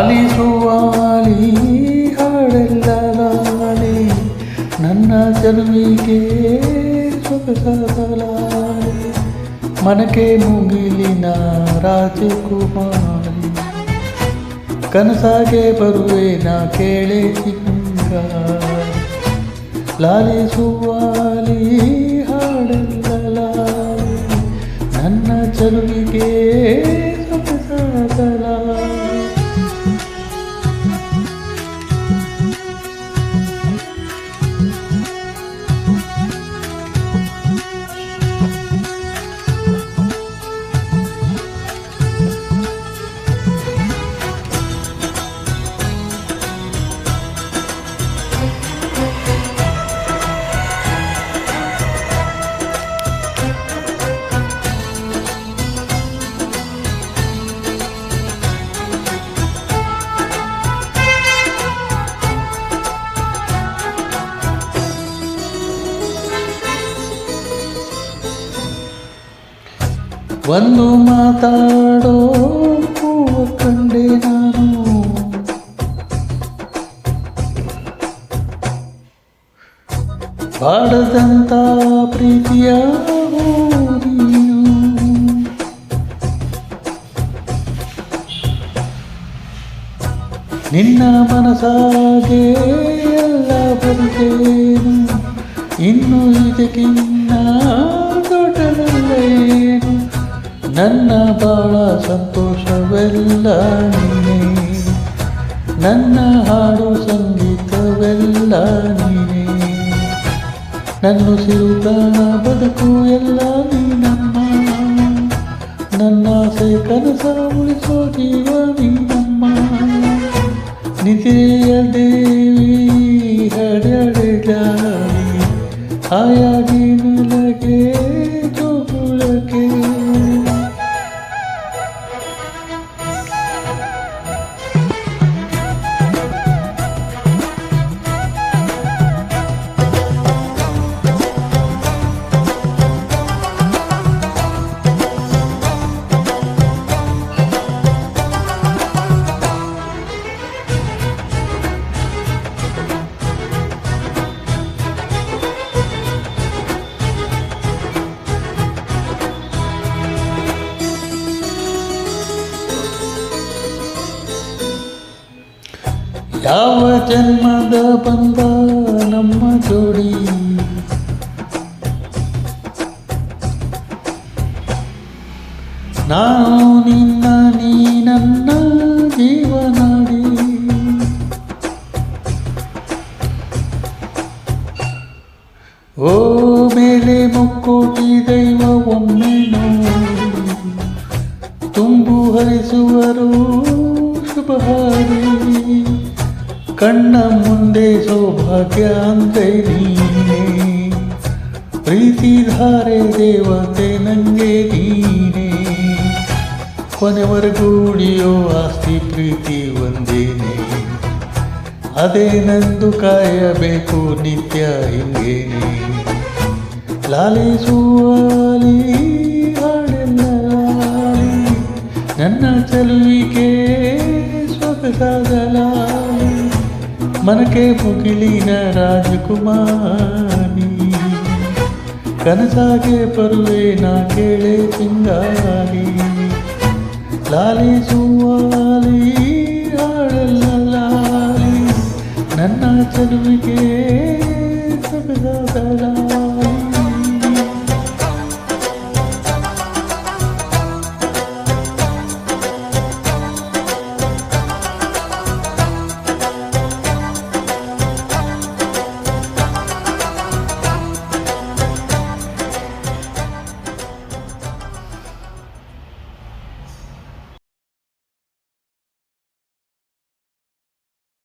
ಲಾಲಿಸುವಾಲಿ ಹಾಡೆಲ್ಲ ಲಾಲಿ ನನ್ನ ಚೆಲುವಿಗೆ ಸೊಗಸಾದ ಲಾಲಿ ಮನಕೆ ಮುಗಿಲಿನ ರಾಜಕುಮಾರಿ ಕನಸಾಗೆ ಬರುವೆ ನಾ ಕೇಳೆ ಸಿಂಗಾರಿ ಲಾಲಿಸುವಾಲಿ ಹಾಡೆಲ್ಲ ಲಾಲಿ ನನ್ನ ಚೆಲುವಿಗೆ ಸೊಗಸಾದ ಲಾಲಿ ಒಂದು ಮಾತಾಡೋ ಹೂವ ಕಂಡೆ ನಾನು ಬಾಡದಂತ ಪ್ರೀತಿಯ ನೀನು ನಿನ್ನ ಮನಸಾಗೆ ಎಲ್ಲ ಬರುತ್ತೇನು ಇನ್ನು ಇದಕ್ಕಿನ್ನ ದೊಡ್ಡದಲ್ಲೇನು ನನ್ನ ಬಾಳ ಸಂತೋಷವೆಲ್ಲ ನೀನೇ ನನ್ನ ಹಾಡು ಸಂಗೀತವೆಲ್ಲ ನೀನೇ ನನ್ನುಸಿರು ಪ್ರಾಣ ಬದುಕು ಎಲ್ಲ ನೀನಮ್ಮ ನನ್ನ ಆಸೆ ಕನಸ ಉಳಿಸೋ ಜೀವ ನೀನಮ್ಮ ನಿಧಿಯ ದೇವಿ ಹಡೆದಾರಿ ಹಾಯಾಗಿ ನನಗೆ ಜೋಗುಳಕ್ಕೆ ಯಾವ ಜನ್ಮದ ಬಂದ ನಮ್ಮ ಜೋಡಿ ನಾನು ನಿನ್ನ ನೀ ನನ್ನ ಜೀವನಾಡಿ ಓ ಮೇಲೆ ಮುಕ್ಕೋಟಿ ದೈವ ಒಮ್ಮೆ ನೋಡಿ ತುಂಬು ಹರಿಸುವರು ಶುಭಹಾರಿ ಕಣ್ಣ ಮುಂದೆ ಸೌಭಾಗ್ಯ ಅಂತೆ ನೀನೇ ಪ್ರೀತಿ ಧಾರೆ ದೇವತೆ ನಂಗೆ ನೀನೇ ಕೊನೆವರೆಗೂ ಉಳಿಯೋ ಆಸ್ತಿ ಪ್ರೀತಿ ಒಂದೇನೆ ಅದೇನೆಂದು ಕಾಯಬೇಕು ನಿತ್ಯ ಹಿಂಗೇನೆ ಲಾಲಿಸುವಾಲಿ ಹಾಡೆಲ್ಲ ಲಾಲಿ ನನ್ನ ಚೆಲುವಿಗೆ ಸೊಗಸಾದ ಲಾಲಿ ಮನಕೆ ಮುಗಿಲಿನ ರಾಜಕುಮಾರಿ ಕನಸಾಗೆ ಬರುವೆ ನಾ ಕೇಳೆ ಸಿಂಗಾರಿ ಲಾಲಿಸುವಾಲಿ ಹಾಡೆಲ್ಲ ಲಾಲಿ ನನ್ನ ಚೆಲುವಿಗೆ ಸೊಗಸಾದ ಲಾಲಿ